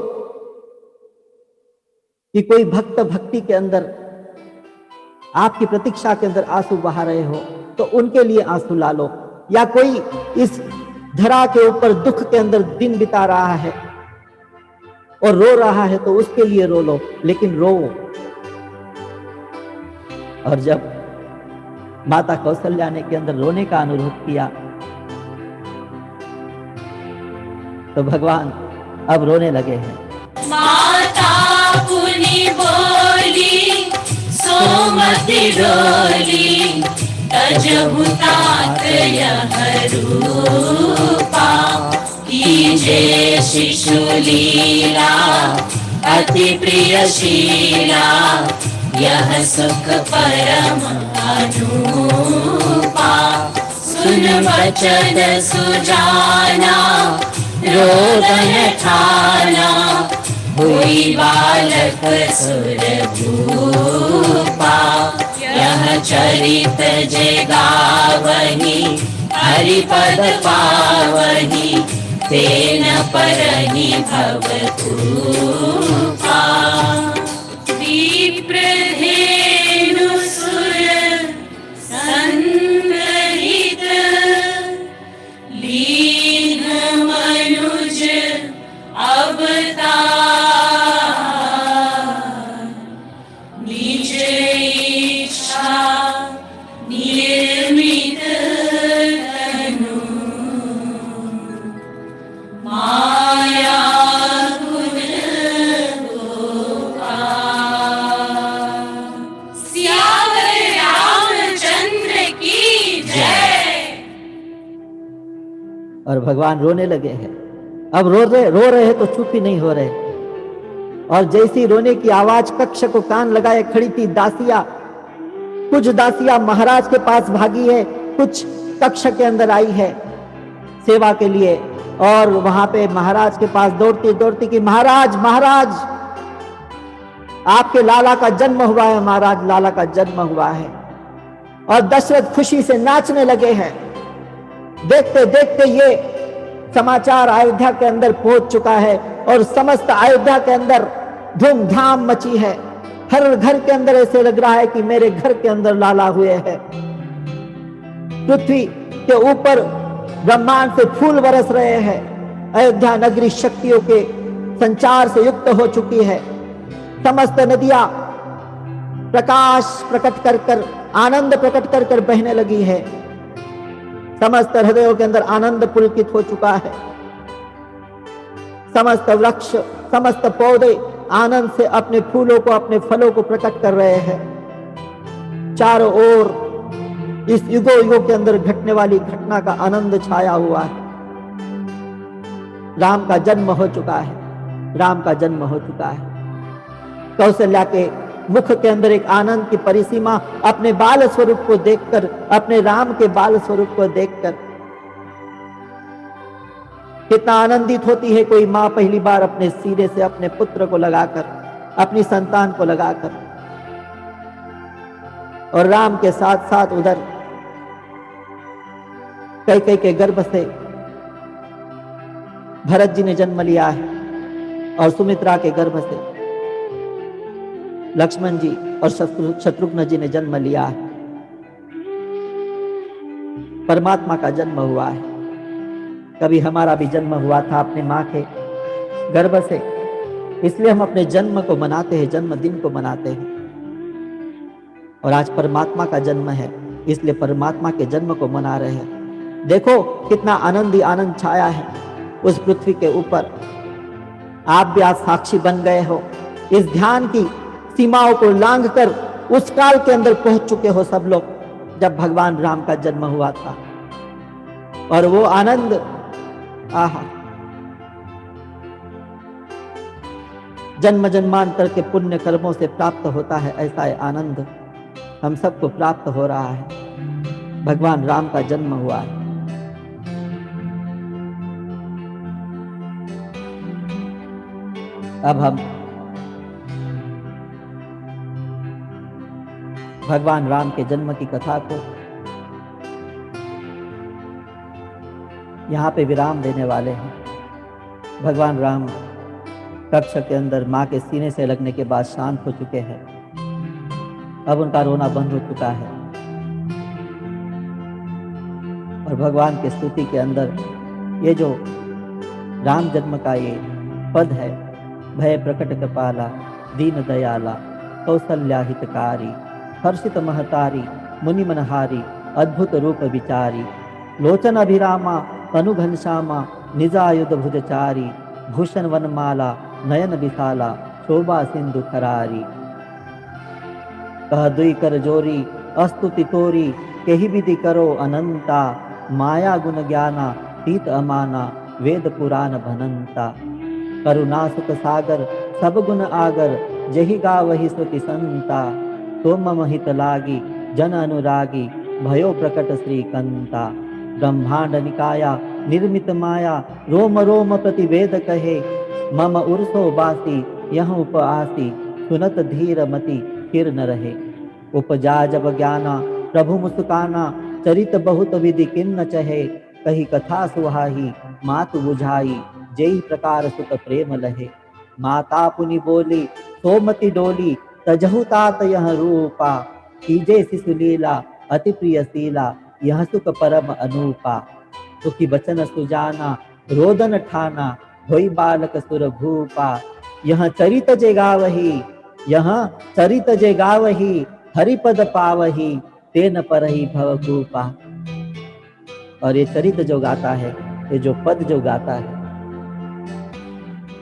कि कोई भक्त भक्ति के अंदर, आपकी प्रतीक्षा के अंदर आंसू बहा रहे हो तो उनके लिए आंसू ला लो, या कोई इस धरा के ऊपर दुख के अंदर दिन बिता रहा है और रो रहा है तो उसके लिए रो लो, लेकिन रो। और जब माता कौशल्या ने के अंदर रोने का अनुरोध किया तो भगवान अब रोने लगे हैं। माता पुनि बोली सोमति डोली, तजहु तात यह रूपा, कीजे शिशु लीला अति प्रियशीला, यह सुख परम अनुपा। सुन वचन सुजाना रोदन ठाना, हुई बालक सुर भूपा। यह चरित जे गावही हरि पद पावही, तेन परहि भव कृपा। विप्र धेनु सुर संगहित, लीन मनुज अवतार, निज इच्छा निर्मित तनु, माया गुण गोपाल। सियावर रामचंद्र की जय। और भगवान रोने लगे हैं। अब रो रहे हैं तो चुप ही नहीं हो रहे। और जैसी रोने की आवाज कक्ष को कान लगाए खड़ी थी दासिया, कुछ दासियां महाराज के पास भागी है, कुछ कक्ष के अंदर आई है सेवा के लिए, और वहां पे महाराज के पास दौड़ती दौड़ती कि महाराज महाराज आपके लाला का जन्म हुआ है, महाराज लाला का जन्म हुआ है। और दशरथ खुशी से नाचने लगे हैं। देखते देखते ये समाचार अयोध्या के अंदर पहुंच चुका है और समस्त अयोध्या के अंदर धूमधाम मची है। हर घर के अंदर ऐसे लग रहा है कि मेरे घर के अंदर लाला हुए हैं। पृथ्वी के ऊपर ब्रह्मांड से फूल बरस रहे हैं। अयोध्या नगरी शक्तियों के संचार से युक्त हो चुकी है। समस्त नदियां प्रकाश प्रकट कर कर, आनंद प्रकट कर कर बहने लगी है। समस्त हृदयों के अंदर आनंद पुलकित हो चुका है। समस्त वृक्ष, समस्त पौधे आनंद से अपने फूलों को, अपने फलों को प्रकट कर रहे हैं। चारों ओर इस युगों युगों के अंदर घटने वाली घटना का आनंद छाया हुआ है। राम का जन्म हो चुका है, राम का जन्म हो चुका है। कौशल्या के मुख के अंदर एक आनंद की परिसीमा, अपने बाल स्वरूप को देखकर, अपने राम के बाल स्वरूप को देखकर कितना आनंदित होती है कोई मां पहली बार अपने सीने से अपने पुत्र को लगाकर, अपनी संतान को लगाकर। और राम के साथ साथ उधर कैकेयी के गर्भ से भरत जी ने जन्म लिया है और सुमित्रा के गर्भ से लक्ष्मण जी और शत्रुघ्न जी ने जन्म लिया है। परमात्मा का जन्म हुआ है। कभी हमारा भी जन्म हुआ था अपने मां के गर्भ से, इसलिए हम अपने जन्म को मनाते हैं, जन्मदिन को मनाते हैं। और आज परमात्मा का जन्म है, इसलिए परमात्मा के जन्म को मना रहे हैं। देखो कितना आनंद ही आनंद छाया है उस पृथ्वी के ऊपर। आप भी आज साक्षी बन गए हो। इस ध्यान की सीमाओं को लांघकर उस काल के अंदर पहुंच चुके हो सब लोग, जब भगवान राम का जन्म हुआ था। और वो आनंद आहा, जन्म जन्मांतर के पुण्य कर्मों से प्राप्त होता है ऐसा आनंद हम सबको प्राप्त हो रहा है। भगवान राम का जन्म हुआ है। अब हम भगवान राम के जन्म की कथा को यहाँ पे विराम देने वाले हैं। भगवान राम कक्ष के अंदर माँ के सीने से लगने के बाद शांत हो चुके हैं। अब उनका रोना बंद हो चुका है और भगवान के स्तुति के अंदर ये जो राम जन्म का ये पद है, भय प्रकट कृपाला दीन दयाला कौशल्या हितकारी हर्षित महतारी मुनि मनहारी अद्भुत रूप विचारी लोचन अभिरामा तनु घनश्यामा निजायुध भुजचारी भूषण वनमाला नयन विशाला शोभा सिंधु खरारी कह दुई कर जोरी अस्तुति तोरी केहि विधि करो अनंता माया गुण ज्ञाना तीत अमाना वेद पुराण भनंता करुणा सुख सागर सब गुण आगर जहि गा वही श्रुति संता तो मम हित लागी जन अनुरागी भयो प्रकट श्रीकंता ब्रह्मांड निकाया निर्मित माया रोम रोम प्रतिवेद कहे मम उर्सो बासी यह उपआसी सुनत धीर मति फिर न रहे उपजा जब ज्ञाना प्रभु मुस्काना चरित बहुत विधि किन्न चहे कही कथा सुहाही मातु बुझाई जय प्रकार सुत प्रेम लहे माता पुनि बोली सोमति डोली तजहु तात यह रूपा कीजे शिशु लीला अति प्रिय शीला यह सुख परम अनूपा सुखी बचन सुजाना रोदन ठाना होई बालक सुर भूपा यह चरित जे गावही यह चरित जे गावही हरिपद पावही तेन परही भवभूपा। और ये चरित जो गाता है, ये जो पद जो गाता है,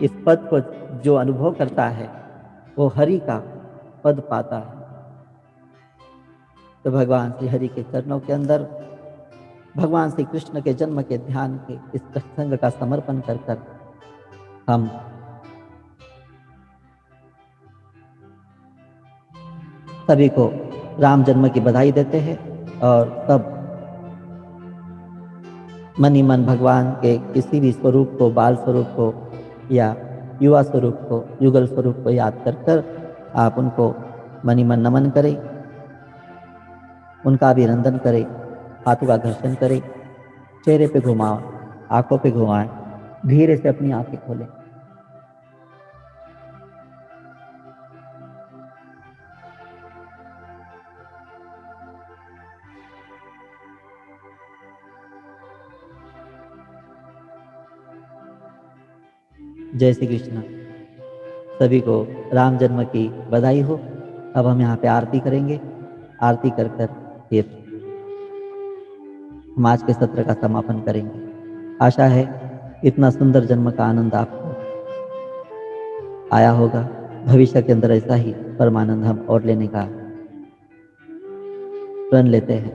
इस पद को जो अनुभव करता है वो हरि का पद पाता है। तो भगवान श्री हरि के चरणों के अंदर भगवान श्री कृष्ण के जन्म के ध्यान के इस प्रसंग का समर्पण कर कर हम सभी को राम जन्म की बधाई देते हैं और सब मन ही मन भगवान के किसी भी स्वरूप को, बाल स्वरूप को या युवा स्वरूप को, युगल स्वरूप को याद कर कर आप उनको मन ही मन नमन करें, उनका अभिनंदन करें, हाथों का घर्षण करें, चेहरे पे घुमाओ, आंखों पे घुमाएं, धीरे से अपनी आंखें खोलें। जय श्री कृष्ण। सभी को राम जन्म की बधाई हो। अब हम यहाँ पे आरती करेंगे। आरती कर कर फिर हम आज के सत्र का समापन करेंगे। आशा है इतना सुंदर जन्म का आनंद आपको आया होगा। भविष्य के अंदर ऐसा ही परमानंद हम और लेने का प्रण लेते हैं।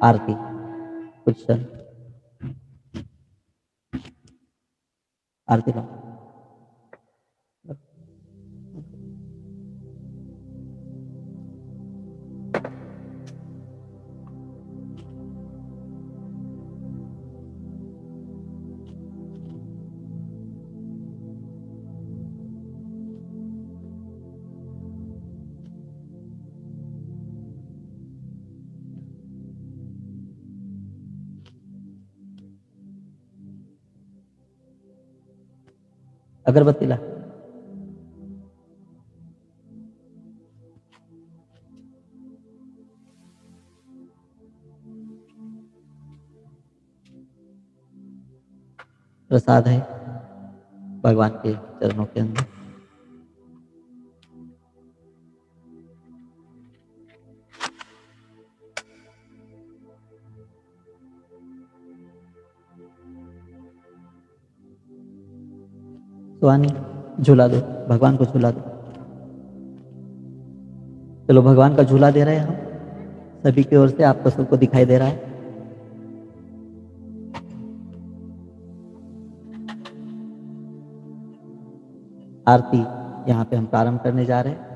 आरती कुछ आरती लो। अगरबत्ती ला। प्रसाद है भगवान के चरणों के अंदर। सुहानी झूला दो, भगवान को झूला दो। चलो भगवान का झूला दे रहे हैं हम सभी की ओर से, आपको सबको दिखाई दे रहा है। आरती यहाँ पे हम प्रारंभ करने जा रहे हैं।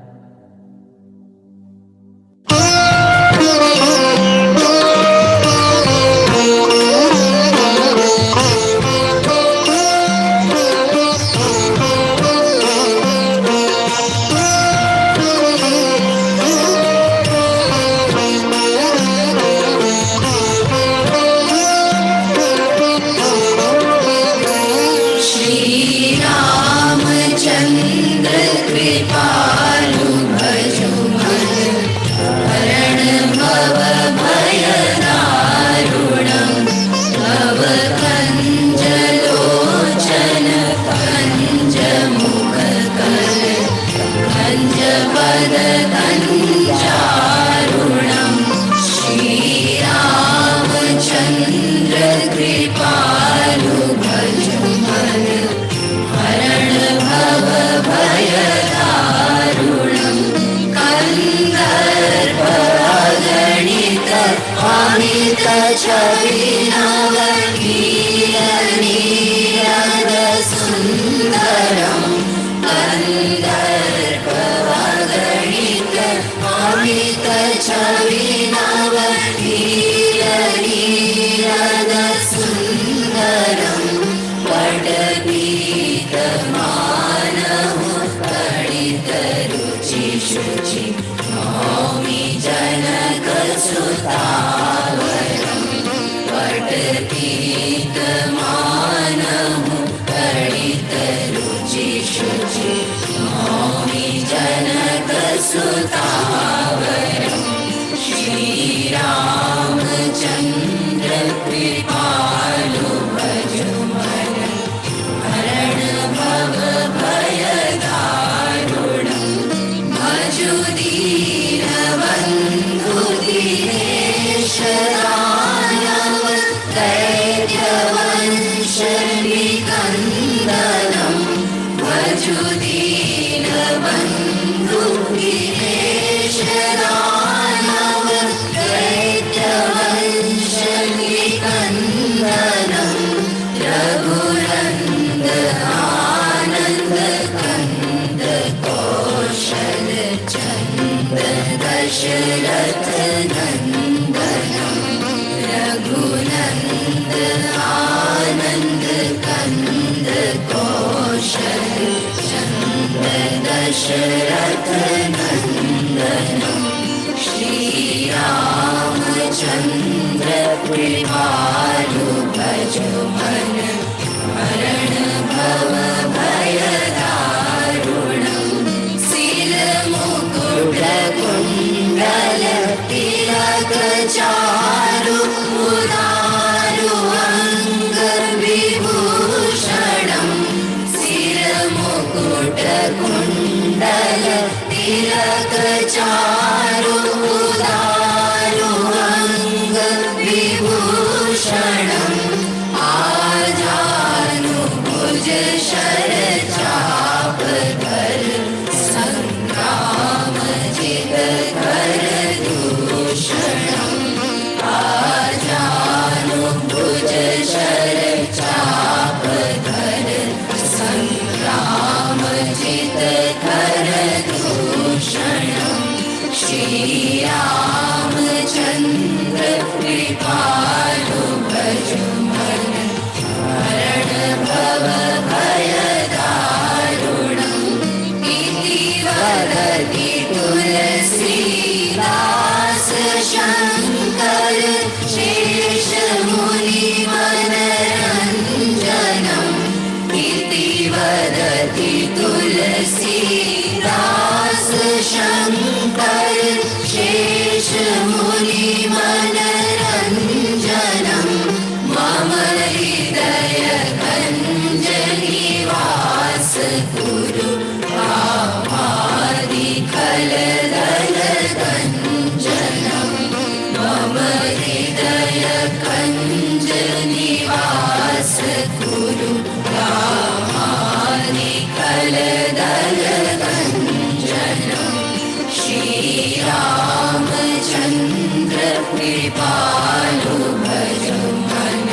कृपालु भज मन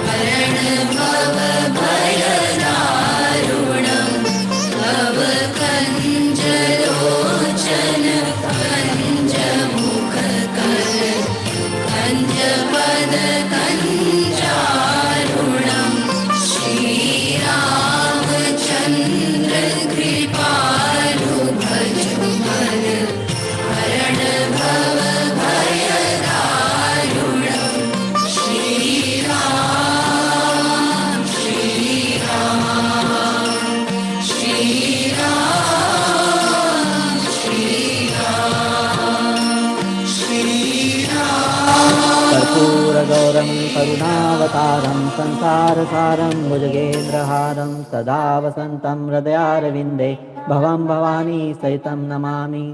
हरण भव भय दारुणं तव कञ्जलोचन कञ्जमुखकर कञ्जपद कञ्जारुणं श्रीरामचन्द्र कृपालु भजुमन हरण भव भयदारुणं श्रीराम श्रीराम श्रीराम श्रीराम कर्पूरगौरं करुणावतारं संसारसारं भुजगेन्द्रहारं सदा वसन्तं हृदयारविन्दे भवं भवानी सहितं नमामि।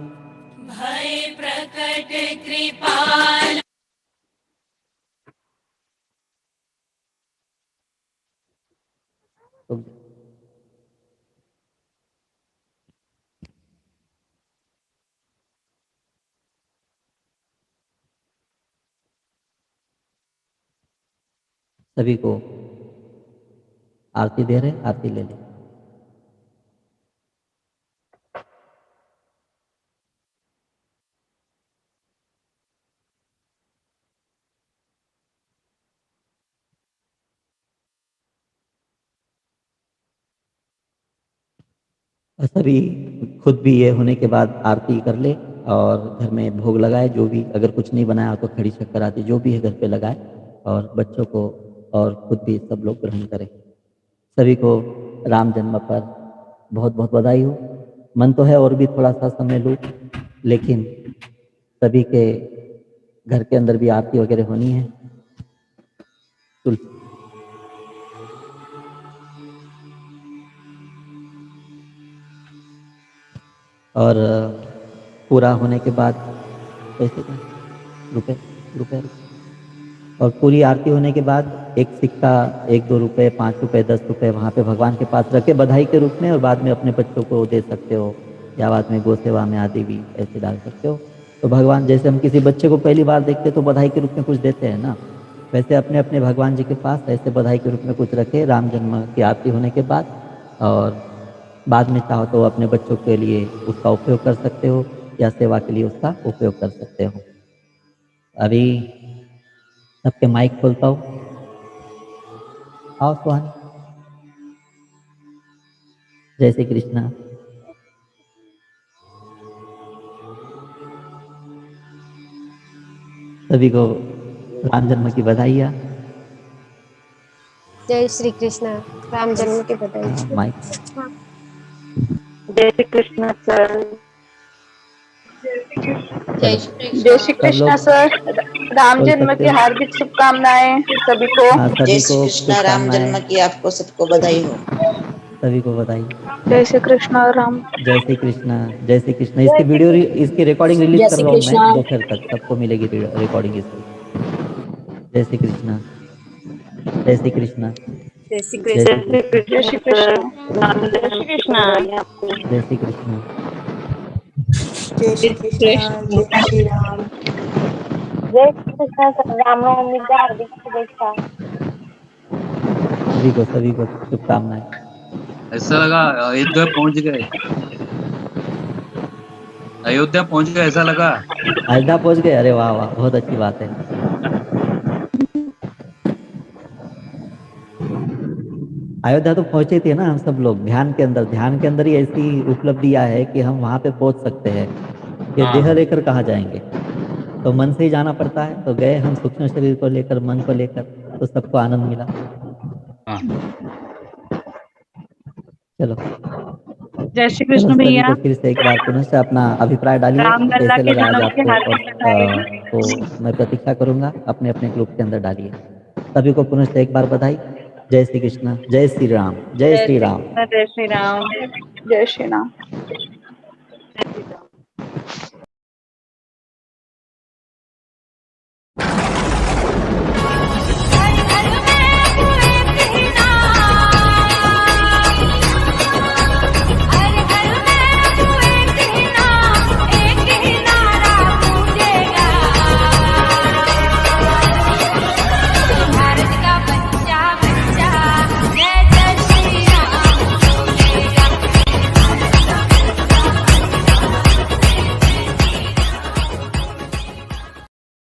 भय प्रकट कृपाल सभी को आरती दे रहे, आरती ले लें। और सभी खुद भी ये होने के बाद आरती कर ले और घर में भोग लगाए, जो भी अगर कुछ नहीं बनाया तो खड़ी शक्कर आरती जो भी है घर पे लगाए और बच्चों को और खुद भी सब लोग ग्रहण करें। सभी को राम जन्म पर बहुत बहुत बधाई हो। मन तो है और भी थोड़ा सा समय लूँ, लेकिन सभी के घर के अंदर भी आरती वगैरह होनी है। तुलसी और पूरा होने के बाद पैसे का रुपए रुपए और पूरी आरती होने के बाद एक सिक्का 1-2 रुपए 5 रुपए 10 रुपए वहाँ पे भगवान के पास रखे बधाई के रूप में, और बाद में अपने बच्चों को दे सकते हो या बाद में गौ सेवा में आदि भी ऐसे डाल सकते हो। तो भगवान, जैसे हम किसी बच्चे को पहली बार देखते तो बधाई के रूप में कुछ देते हैं ना, वैसे अपने अपने भगवान जी के पास ऐसे बधाई के रूप में कुछ रखे राम जन्म की आरती होने के बाद, और बाद में चाहो तो अपने बच्चों के लिए उसका उपयोग कर सकते हो या सेवा के लिए उसका उपयोग कर सकते हो। अभी सबके माइक खोलता हूँ। आओ सुहानी। जय श्री कृष्णा। सभी को राम जन्म की बधाइयाँ। जय श्री कृष्ण। राम जन्म की बधाई। माइक। जय श्री कृष्ण सर। जय चलो श्री जय श्री सब कृष्ण लोग सर। राम बोल जन्म सकते की हो। हार्दिक शुभकामनाएं सभी को। हाँ, जय सभी श्री को कृष्णा। राम जन्म शुभकामनाएं। की आपको सबको बधाई हो। सभी को बधाई। जय श्री कृष्ण राम। जय श्री कृष्णा। जय श्री कृष्णा। इसकी वीडियो इसकी रिकॉर्डिंग रिलीज जय कर श्री रहा हूँ मैं कृष्णा। दोपहर तक, सबको मिलेगी रिकॉर्डिंग इसकी। जय श्री कृष्णा। जय श्री कृष्णा। जय श्री जय कृष्ण। श्री जय श्री कृष्णा। जय कृष्ण श्री सर। कृष्ण। राम जय जन्म श्री की कृष्ण। बधाई आपको। जय श्री कृष्णा। जय जय श्री श्री कृष्णा, कृष्ण। जय श्री राम। जय श्री कृष्ण सर। रामनवमी की हार्दिक शुभेच्छा। सभी को शुभकामनाएं। ऐसा लगा अयोध्या पहुंच गए। अयोध्या पहुंच गए ऐसा लगा। अयोध्या पहुंच गए, अरे वाह वाह, बहुत अच्छी बात है। अयोध्या तो पहुंचे थे ना हम सब लोग, ध्यान के अंदर, ध्यान के अंदर ही ऐसी उपलब्धियां है कि हम वहां पे पहुंच सकते हैं। ये देह हाँ लेकर कहाँ जाएंगे, तो मन से ही जाना पड़ता है। तो गए हम सूक्ष्म शरीर को लेकर, मन को लेकर, तो सबको आनंद मिला। हाँ। चलो जय श्री चलो, कृष्ण सभी भैया। को फिर से एक बार पुनः से अपना अभिप्राय डालिए, राम लल्ला कैसे के लगा आज जन्म की आपको, और हार्दिक बधाई। तो मैं प्रतीक्षा करूंगा, अपने अपने ग्रुप के अंदर डालिए। सभी को पुनः से एक बार बधाई। जय श्री कृष्ण। जय श्री राम। जय जय श्री श्री राम। कृष्ण। जय श्री राम। जय श्री राम।